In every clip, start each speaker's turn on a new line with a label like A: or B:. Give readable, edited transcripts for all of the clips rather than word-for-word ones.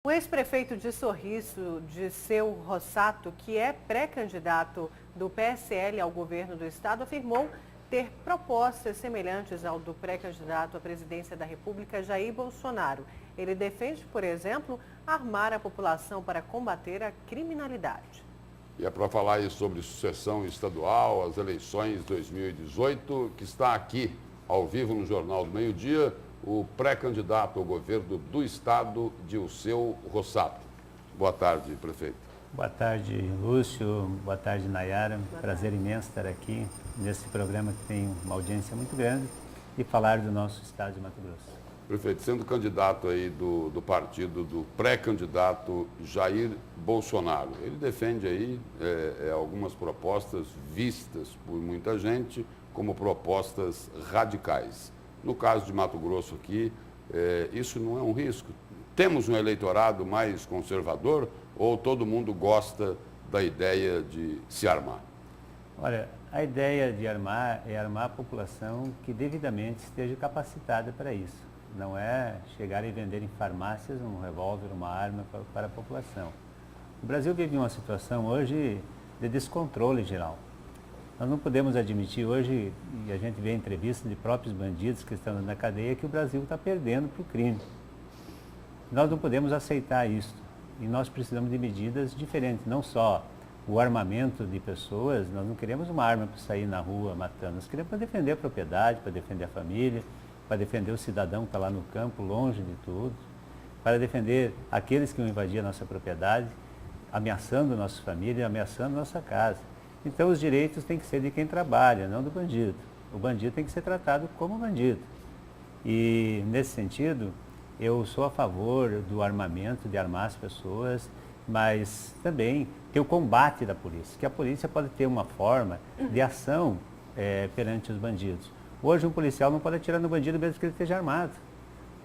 A: O ex-prefeito de Sorriso, Dirceu Rossato, que é pré-candidato do PSL ao governo do estado, afirmou ter propostas semelhantes ao do pré-candidato à presidência da República, Jair Bolsonaro. Ele defende, por exemplo, armar a população para combater a criminalidade.
B: E é para falar aí sobre sucessão estadual, as eleições 2018, que está aqui, ao vivo no Jornal do Meio-Dia, o pré-candidato ao governo do estado, Dirceu Rossato. Boa tarde, prefeito.
C: Boa tarde, Lúcio. Boa tarde, Nayara. Prazer imenso estar aqui nesse programa que tem uma audiência muito grande e falar do nosso estado de Mato Grosso.
B: Prefeito, sendo candidato aí do partido do pré-candidato Jair Bolsonaro, ele defende aí algumas propostas vistas por muita gente como propostas radicais. No caso de Mato Grosso aqui, isso não é um risco? Temos um eleitorado mais conservador ou todo mundo gosta da ideia de se armar?
C: Olha, a ideia de armar é armar a população que devidamente esteja capacitada para isso. Não é chegar e vender em farmácias um revólver, uma arma para a população. O Brasil vive uma situação hoje de descontrole geral. Nós não podemos admitir hoje, e a gente vê entrevistas de próprios bandidos que estão na cadeia, que o Brasil está perdendo para o crime. Nós não podemos aceitar isso. E nós precisamos de medidas diferentes, não só o armamento de pessoas, nós não queremos uma arma para sair na rua matando, nós queremos para defender a propriedade, para defender a família, para defender o cidadão que está lá no campo, longe de tudo, para defender aqueles que vão invadir a nossa propriedade, ameaçando a nossa família, ameaçando a nossa casa. Então os direitos têm que ser de quem trabalha, não do bandido. O bandido tem que ser tratado como bandido. E nesse sentido, eu sou a favor do armamento, de armar as pessoas, mas também ter o combate da polícia, que a polícia pode ter uma forma de ação perante os bandidos. Hoje um policial não pode atirar no bandido mesmo que ele esteja armado.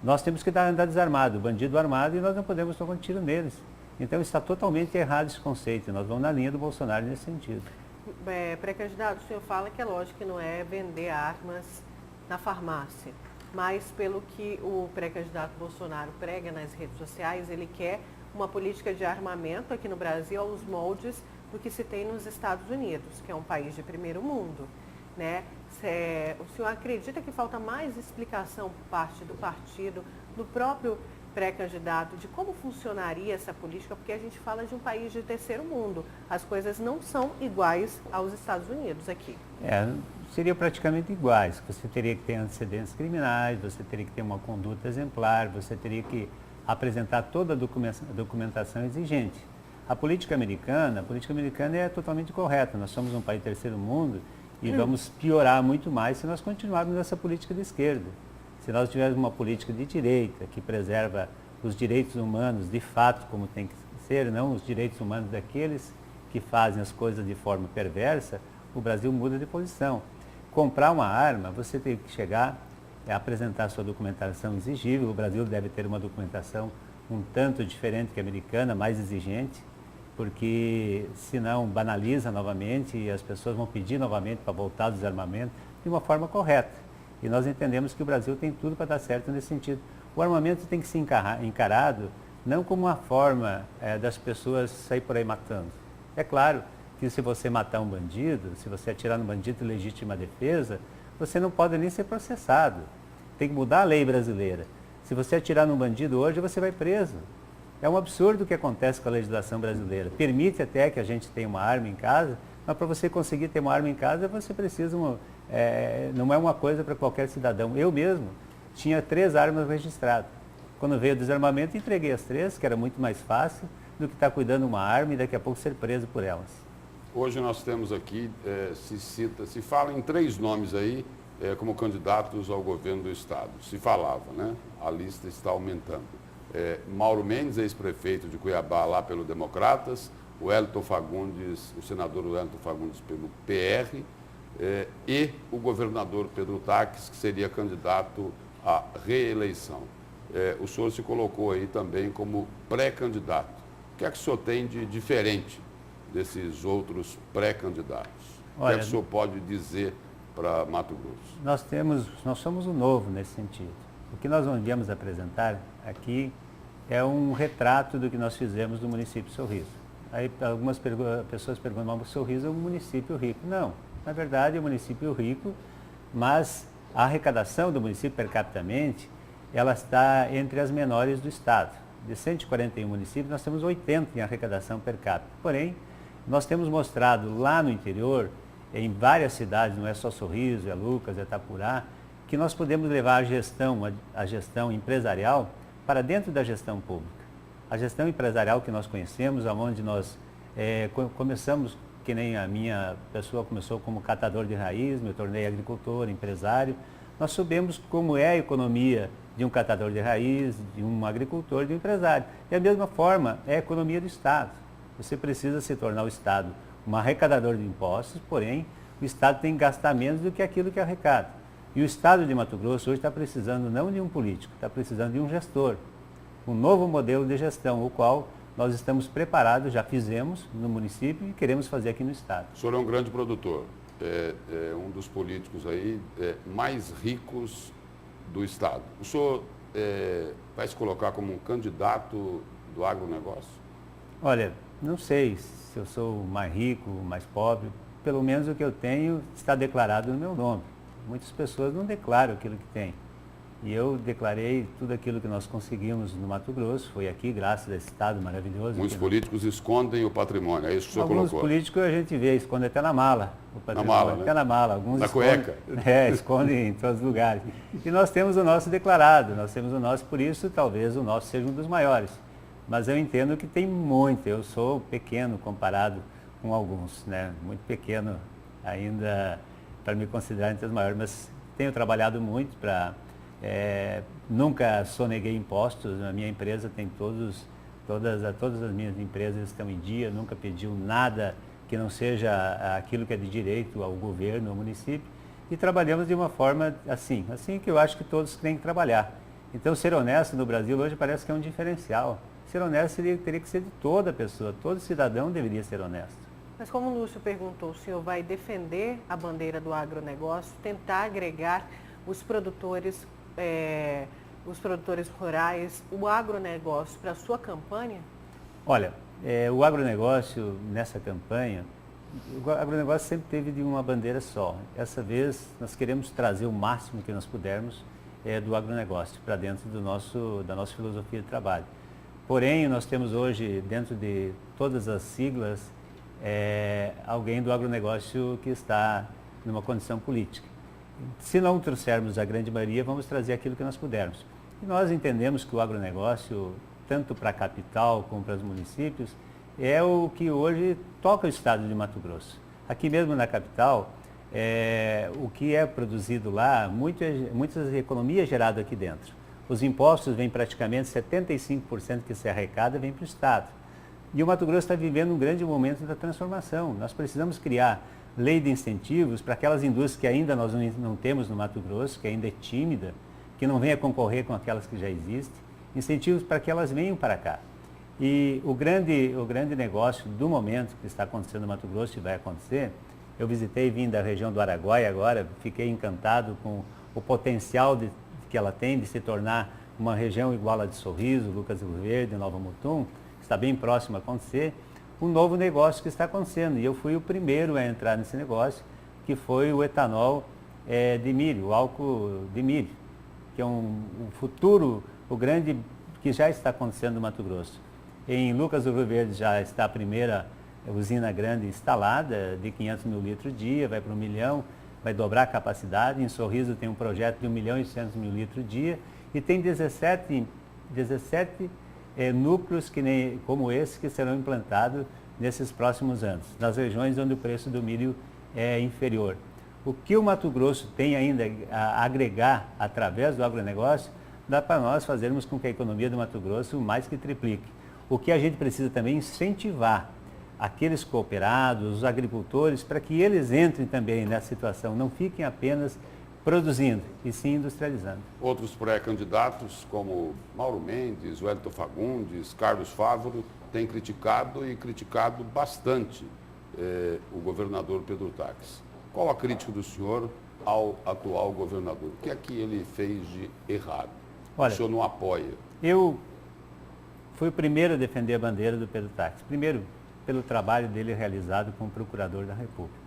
C: Nós temos que andar desarmado, o bandido armado, e nós não podemos tomar um tiro neles. Então está totalmente errado esse conceito, nós vamos na linha do Bolsonaro nesse sentido.
A: Pré-candidato, o senhor fala que é lógico que não é vender armas na farmácia, mas pelo que o pré-candidato Bolsonaro prega nas redes sociais, ele quer uma política de armamento aqui no Brasil aos moldes do que se tem nos Estados Unidos, que é um país de primeiro mundo, né? O senhor acredita que falta mais explicação por parte do partido, do próprio pré-candidato, de como funcionaria essa política? Porque a gente fala de um país de terceiro mundo. As coisas não são iguais aos Estados Unidos aqui.
C: Seriam praticamente iguais. Você teria que ter antecedentes criminais, você teria que ter uma conduta exemplar, você teria que apresentar toda a documentação exigente. A política americana é totalmente correta. Nós somos um país de terceiro mundo e vamos piorar muito mais se nós continuarmos nessa política de esquerda. Se nós tivermos uma política de direita que preserva os direitos humanos de fato como tem que ser, não os direitos humanos daqueles que fazem as coisas de forma perversa, o Brasil muda de posição. Comprar uma arma, você tem que chegar a apresentar sua documentação exigível. O Brasil deve ter uma documentação um tanto diferente que a americana, mais exigente, porque senão banaliza novamente e as pessoas vão pedir novamente para voltar ao desarmamento de uma forma correta. E nós entendemos que o Brasil tem tudo para dar certo nesse sentido. O armamento tem que ser encarado não como uma forma das pessoas sair por aí matando. É claro que se você matar um bandido, se você atirar no bandido em legítima defesa, você não pode nem ser processado. Tem que mudar a lei brasileira. Se você atirar num bandido hoje, você vai preso. É um absurdo o que acontece com a legislação brasileira. Permite até que a gente tenha uma arma em casa, mas para você conseguir ter uma arma em casa, você precisa, não é uma coisa para qualquer cidadão. Eu mesmo tinha 3 armas registradas. Quando veio o desarmamento, entreguei as 3, que era muito mais fácil do que estar cuidando de uma arma e daqui a pouco ser preso por elas.
B: Hoje nós temos aqui, se fala em 3 nomes aí como candidatos ao governo do estado. Se falava, né? A lista está aumentando. Mauro Mendes, ex-prefeito de Cuiabá, lá pelo Democratas, o Wellington Fagundes, o senador Wellington Fagundes pelo PR, e o governador Pedro Taques, que seria candidato à reeleição. O senhor se colocou aí também como pré-candidato. O que é que o senhor tem de diferente desses outros pré-candidatos? O que é que o senhor pode dizer para Mato Grosso?
C: Nós somos o novo nesse sentido. O que nós viemos apresentar aqui é um retrato do que nós fizemos no município de Sorriso. Aí algumas pessoas perguntam, mas o Sorriso é um município rico. Não, na verdade é um município rico, mas a arrecadação do município per capita, ela está entre as menores do estado. De 141 municípios, nós temos 80 em arrecadação per capita. Porém, nós temos mostrado lá no interior, em várias cidades, não é só Sorriso, é Lucas, é Itapurá, que nós podemos levar a gestão empresarial para dentro da gestão pública. A gestão empresarial que nós conhecemos, onde nós começamos, que nem a minha pessoa começou como catador de raiz, me tornei agricultor, empresário, nós sabemos como é a economia de um catador de raiz, de um agricultor, de um empresário. E da mesma forma é a economia do Estado. Você precisa se tornar o Estado um arrecadador de impostos, porém o Estado tem que gastar menos do que aquilo que arrecada. E o Estado de Mato Grosso hoje está precisando não de um político, está precisando de um gestor. Um novo modelo de gestão, o qual nós estamos preparados, já fizemos no município e queremos fazer aqui no Estado.
B: O senhor é um grande produtor, é um dos políticos aí mais ricos do Estado. O senhor vai se colocar como um candidato do agronegócio?
C: Olha, não sei se eu sou mais rico, mais pobre, pelo menos o que eu tenho está declarado no meu nome. Muitas pessoas não declaram aquilo que têm. E eu declarei tudo aquilo que nós conseguimos no Mato Grosso, foi aqui, graças a esse estado maravilhoso.
B: Muitos políticos escondem o patrimônio, é isso que o senhor colocou?
C: Alguns políticos a gente vê, escondem até na mala. O patrimônio,
B: na mala, né?
C: Até na mala. Alguns
B: na cueca?
C: Escondem em todos os lugares. E nós temos o nosso declarado, nós temos o nosso, por isso talvez o nosso seja um dos maiores. Mas eu entendo que tem muito, eu sou pequeno comparado com alguns, né? Muito pequeno ainda para me considerar entre os maiores, mas tenho trabalhado muito para... nunca soneguei impostos, a minha empresa tem todas as minhas empresas estão em dia, nunca pediu nada que não seja aquilo que é de direito ao governo, ao município, e trabalhamos de uma forma assim que eu acho que todos têm que trabalhar. Então, ser honesto no Brasil hoje parece que é um diferencial. Ser honesto teria que ser de toda pessoa, todo cidadão deveria ser honesto.
A: Mas como o Lúcio perguntou, o senhor vai defender a bandeira do agronegócio, tentar agregar os produtores rurais, o agronegócio para a sua campanha?
C: Olha, o agronegócio nessa campanha, o agronegócio sempre teve de uma bandeira só. Essa vez nós queremos trazer o máximo que nós pudermos do agronegócio para dentro da nossa filosofia de trabalho. Porém, nós temos hoje, dentro de todas as siglas, alguém do agronegócio que está numa condição política. Se não trouxermos a grande maioria, vamos trazer aquilo que nós pudermos. E nós entendemos que o agronegócio, tanto para a capital como para os municípios, é o que hoje toca o estado de Mato Grosso. Aqui mesmo na capital, o que é produzido lá, muitas economias geradas aqui dentro. Os impostos vêm praticamente 75% que se arrecada vem para o estado. E o Mato Grosso está vivendo um grande momento da transformação. Nós precisamos criar lei de incentivos para aquelas indústrias que ainda nós não temos no Mato Grosso, que ainda é tímida, que não venha concorrer com aquelas que já existem, incentivos para que elas venham para cá. E o grande negócio do momento que está acontecendo no Mato Grosso e vai acontecer, eu visitei, vim da região do Araguaia agora, fiquei encantado com o potencial que ela tem de se tornar uma região igual a de Sorriso, Lucas do Rio Verde, Nova Mutum, que está bem próximo a acontecer, um novo negócio que está acontecendo. E eu fui o primeiro a entrar nesse negócio, que foi o etanol de milho, o álcool de milho, que é um futuro, o grande, que já está acontecendo no Mato Grosso. Em Lucas do Rio Verde já está a primeira usina grande instalada, de 500 mil litros dia, vai para 1 milhão, vai dobrar a capacidade. Em Sorriso tem um projeto de 1 milhão e 800 mil litros dia e tem 17 núcleos como esse que serão implantados nesses próximos anos, nas regiões onde o preço do milho é inferior. O que o Mato Grosso tem ainda a agregar através do agronegócio, dá para nós fazermos com que a economia do Mato Grosso mais que triplique. O que a gente precisa também é incentivar aqueles cooperados, os agricultores, para que eles entrem também nessa situação, não fiquem apenas produzindo e sim industrializando.
B: Outros pré-candidatos, como Mauro Mendes, Wellington Fagundes, Carlos Fávaro, têm criticado bastante o governador Pedro Taques. Qual a crítica do senhor ao atual governador? O que é que ele fez de errado?
C: Olha,
B: o senhor não apoia?
C: Eu foi o primeiro a defender a bandeira do Pedro Táxi. Primeiro, pelo trabalho dele realizado como procurador da República.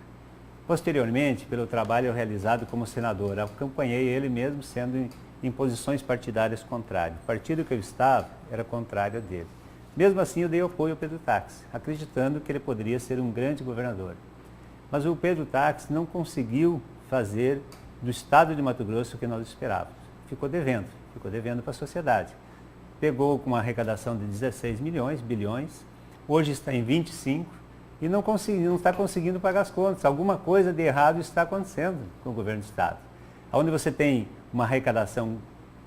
C: Posteriormente, pelo trabalho realizado como senador. Acompanhei ele mesmo sendo em posições partidárias contrárias. O partido que eu estava era contrário a dele. Mesmo assim, eu dei apoio ao Pedro Táxi, acreditando que ele poderia ser um grande governador. Mas o Pedro Táxi não conseguiu fazer do estado de Mato Grosso o que nós esperávamos. Ficou devendo para a sociedade. Pegou com uma arrecadação de 16 bilhões, hoje está em 25 e não está conseguindo pagar as contas. Alguma coisa de errado está acontecendo com o governo do estado. Onde você tem uma arrecadação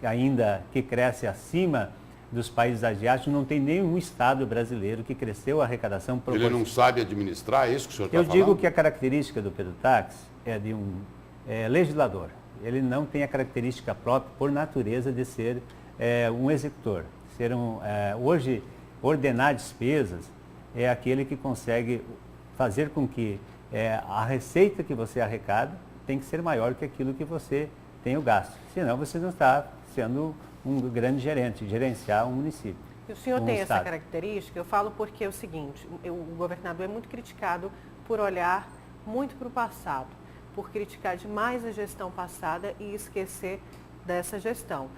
C: ainda que cresce acima dos países asiáticos, não tem nenhum estado brasileiro que cresceu a arrecadação.
B: Ele não sabe administrar, é isso que o senhor está falando?
C: Eu digo que a característica do Pedro Táxi é de um legislador. Ele não tem a característica própria, por natureza, de ser um executor. Hoje, ordenar despesas é aquele que consegue fazer com que a receita que você arrecada tem que ser maior que aquilo que você tem o gasto. Senão você não está sendo um grande gerente, gerenciar um município.
A: E o senhor tem essa característica? Eu falo porque é o seguinte, o governador é muito criticado por olhar muito para o passado, por criticar demais a gestão passada e esquecer dessa gestão.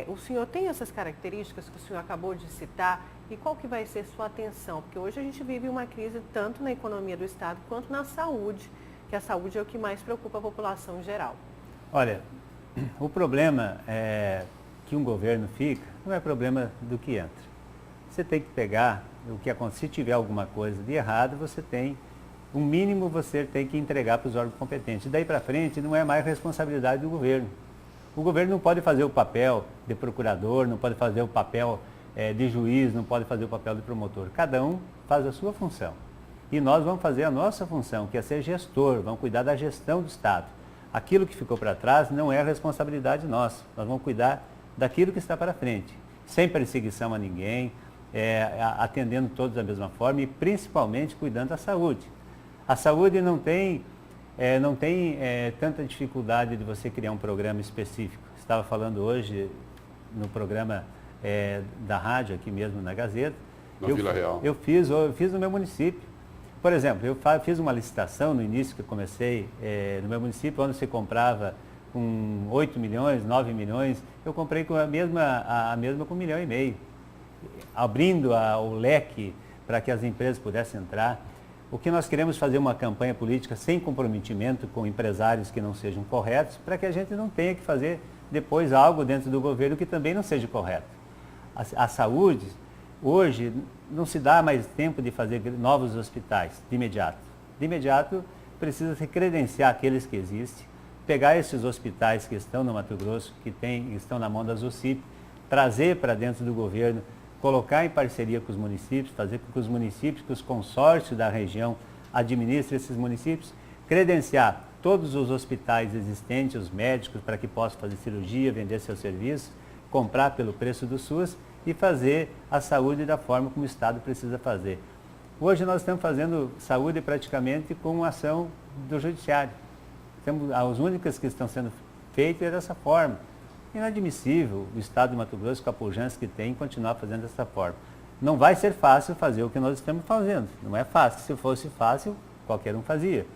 A: O senhor tem essas características que o senhor acabou de citar e qual que vai ser sua atenção? Porque hoje a gente vive uma crise tanto na economia do Estado quanto na saúde, que a saúde é o que mais preocupa a população em geral.
C: Olha, o problema que um governo fica não é problema do que entra. Você tem que pegar o que acontece. Se tiver alguma coisa de errado, o mínimo você tem que entregar para os órgãos competentes. Daí para frente não é mais responsabilidade do governo. O governo não pode fazer o papel de procurador, não pode fazer o papel de juiz, não pode fazer o papel de promotor. Cada um faz a sua função. E nós vamos fazer a nossa função, que é ser gestor, vamos cuidar da gestão do Estado. Aquilo que ficou para trás não é a responsabilidade nossa. Nós vamos cuidar daquilo que está para frente, sem perseguição a ninguém, atendendo todos da mesma forma e principalmente cuidando da saúde. A saúde não tem tanta dificuldade de você criar um programa específico. Estava falando hoje no programa da rádio, aqui mesmo na Gazeta.
B: Na Vila Real.
C: Eu fiz no meu município. Por exemplo, eu fiz uma licitação no início que eu comecei no meu município, onde você comprava com 8 milhões, 9 milhões, eu comprei com a mesma com 1,5 milhão, abrindo o leque para que as empresas pudessem entrar. O que nós queremos fazer uma campanha política sem comprometimento com empresários que não sejam corretos, para que a gente não tenha que fazer depois algo dentro do governo que também não seja correto. A saúde, hoje, não se dá mais tempo de fazer novos hospitais de imediato. De imediato, precisa se credenciar aqueles que existem, pegar esses hospitais que estão no Mato Grosso, que estão na mão das UCIP, trazer para dentro do governo, colocar em parceria com os municípios, fazer com que os municípios, que os consórcios da região administrem esses municípios, credenciar todos os hospitais existentes, os médicos, para que possam fazer cirurgia, vender seus serviços, comprar pelo preço do SUS e fazer a saúde da forma como o Estado precisa fazer. Hoje nós estamos fazendo saúde praticamente com ação do Judiciário. As únicas que estão sendo feitas dessa forma. Inadmissível o Estado de Mato Grosso, com a pujança que tem, continuar fazendo dessa forma. Não vai ser fácil fazer o que nós estamos fazendo. Não é fácil. Se fosse fácil, qualquer um fazia.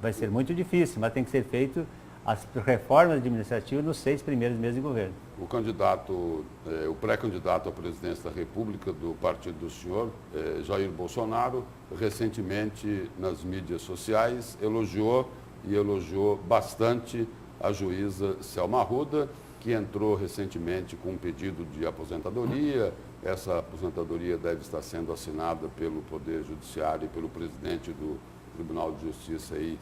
C: Vai ser muito difícil, mas tem que ser feito as reformas administrativas nos 6 primeiros meses de governo.
B: O pré-candidato à presidência da República do partido do senhor, Jair Bolsonaro, recentemente nas mídias sociais elogiou bastante a juíza Selma Arruda, que entrou recentemente com um pedido de aposentadoria. Essa aposentadoria deve estar sendo assinada pelo Poder Judiciário e pelo presidente do Tribunal de Justiça aí,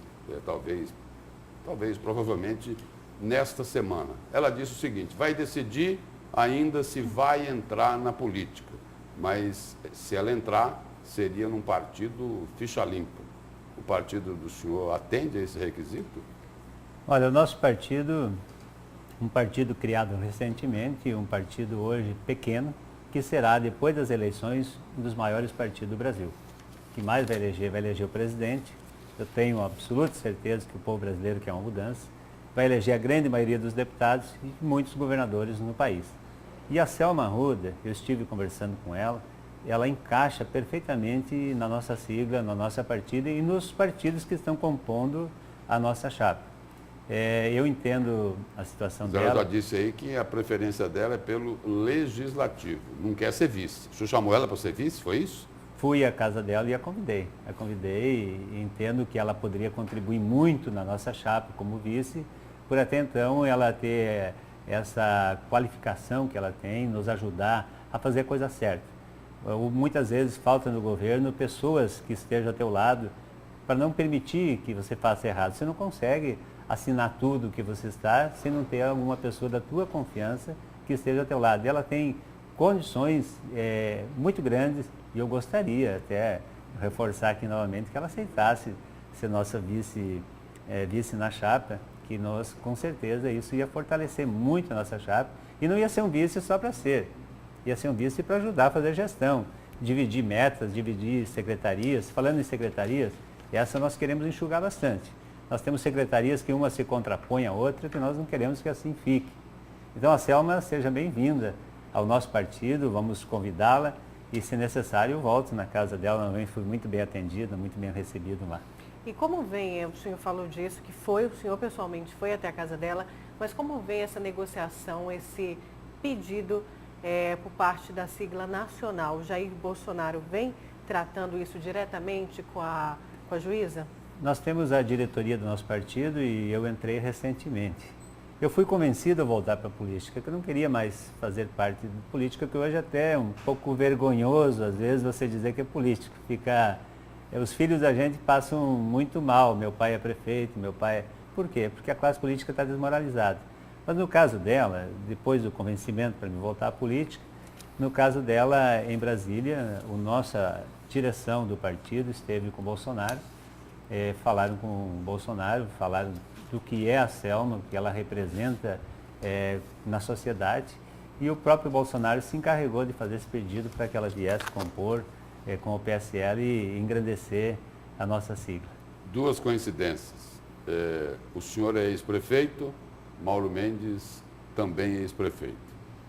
B: provavelmente, nesta semana. Ela disse o seguinte: vai decidir ainda se vai entrar na política, mas se ela entrar, seria num partido ficha limpa. O partido do senhor atende a esse requisito?
C: Olha, o nosso partido, um partido criado recentemente, um partido hoje pequeno, que será, depois das eleições, um dos maiores partidos do Brasil. O que mais vai eleger o presidente. Eu tenho absoluta certeza que o povo brasileiro quer uma mudança. Vai eleger a grande maioria dos deputados e muitos governadores no país. E a Selma Arruda, eu estive conversando com ela encaixa perfeitamente na nossa sigla, na nossa partida e nos partidos que estão compondo a nossa chapa. Eu entendo a situação dela.
B: Ela já disse aí que a preferência dela é pelo legislativo, não quer ser vice. O senhor chamou ela para ser vice, foi isso?
C: Fui à casa dela e a convidei. E entendo que ela poderia contribuir muito na nossa chapa como vice, por até então ela ter essa qualificação que ela tem, nos ajudar a fazer a coisa certa. Muitas vezes falta no governo pessoas que estejam ao teu lado para não permitir que você faça errado. Você não consegue assinar tudo que você está se não ter alguma pessoa da tua confiança que esteja ao teu lado. E ela tem condições muito grandes e eu gostaria até reforçar aqui novamente que ela aceitasse ser nossa vice na chapa, que nós com certeza isso ia fortalecer muito a nossa chapa e não ia ser um vice só para ser. Ia ser um vice para ajudar a fazer gestão, dividir metas, dividir secretarias. Falando em secretarias, essa nós queremos enxugar bastante. Nós temos secretarias que uma se contrapõe à outra, que nós não queremos que assim fique. Então a Selma seja bem-vinda ao nosso partido, vamos convidá-la e, se necessário, eu volto na casa dela. Também fui muito bem atendida, muito bem recebido lá.
A: E como vem, o senhor falou disso, que o senhor pessoalmente foi até a casa dela, mas como vem essa negociação, esse pedido por parte da sigla nacional? Jair Bolsonaro vem tratando isso diretamente com a juíza?
C: Nós temos a diretoria do nosso partido e eu entrei recentemente. Eu fui convencido a voltar para a política, que eu não queria mais fazer parte de política, que hoje até é um pouco vergonhoso, às vezes, você dizer que é político. Os filhos da gente passam muito mal, meu pai é prefeito, Por quê? Porque a classe política está desmoralizada. Mas no caso dela, depois do convencimento para me voltar à política, no caso dela, em Brasília, a nossa direção do partido esteve com o Bolsonaro, falaram com o Bolsonaro, falaram do que é a Selma, o que ela representa na sociedade, e o próprio Bolsonaro se encarregou de fazer esse pedido para que ela viesse compor com o PSL e engrandecer a nossa sigla.
B: Duas coincidências. O senhor é ex-prefeito, Mauro Mendes também é ex-prefeito.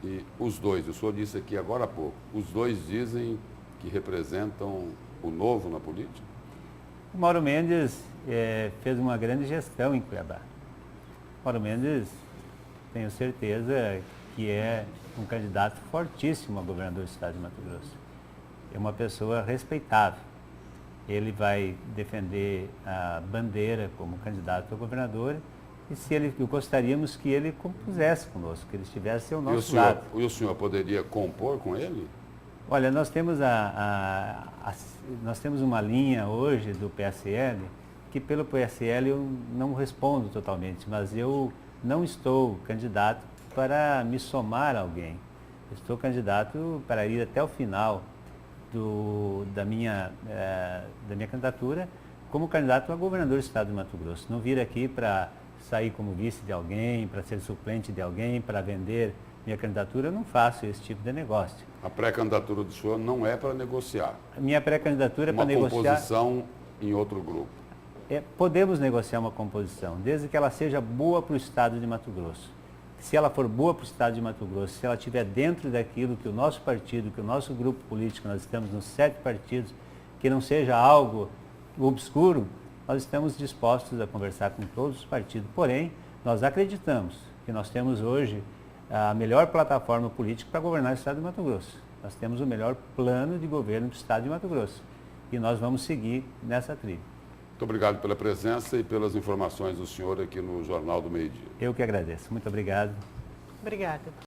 B: E os dois, o senhor disse aqui agora há pouco, os dois dizem que representam o novo na política?
C: O Mauro Mendes fez uma grande gestão em Cuiabá. O Mauro Mendes, tenho certeza que é um candidato fortíssimo a governador do estado de Mato Grosso. É uma pessoa respeitável. Ele vai defender a bandeira como candidato a governador e gostaríamos que ele compusesse conosco, que ele estivesse ao nosso lado.
B: E o senhor poderia compor com ele?
C: Olha, nós temos nós temos uma linha hoje do PSL, que pelo PSL eu não respondo totalmente, mas eu não estou candidato para me somar a alguém. Eu estou candidato para ir até o final da minha candidatura como candidato a governador do estado de Mato Grosso. Não vir aqui para sair como vice de alguém, para ser suplente de alguém, para vender minha candidatura, eu não faço esse tipo de negócio.
B: A pré-candidatura do senhor não é para negociar?
C: A minha pré-candidatura é para negociar...
B: Uma composição em outro grupo?
C: Podemos negociar uma composição, desde que ela seja boa para o estado de Mato Grosso. Se ela for boa para o estado de Mato Grosso, se ela estiver dentro daquilo que o nosso partido, que o nosso grupo político, nós estamos nos 7 partidos, que não seja algo obscuro, nós estamos dispostos a conversar com todos os partidos. Porém, nós acreditamos que nós temos hoje a melhor plataforma política para governar o estado de Mato Grosso. Nós temos o melhor plano de governo do estado de Mato Grosso. E nós vamos seguir nessa trilha.
B: Muito obrigado pela presença e pelas informações do senhor aqui no Jornal do Meio-Dia.
C: Eu que agradeço. Muito obrigado.
A: Obrigada.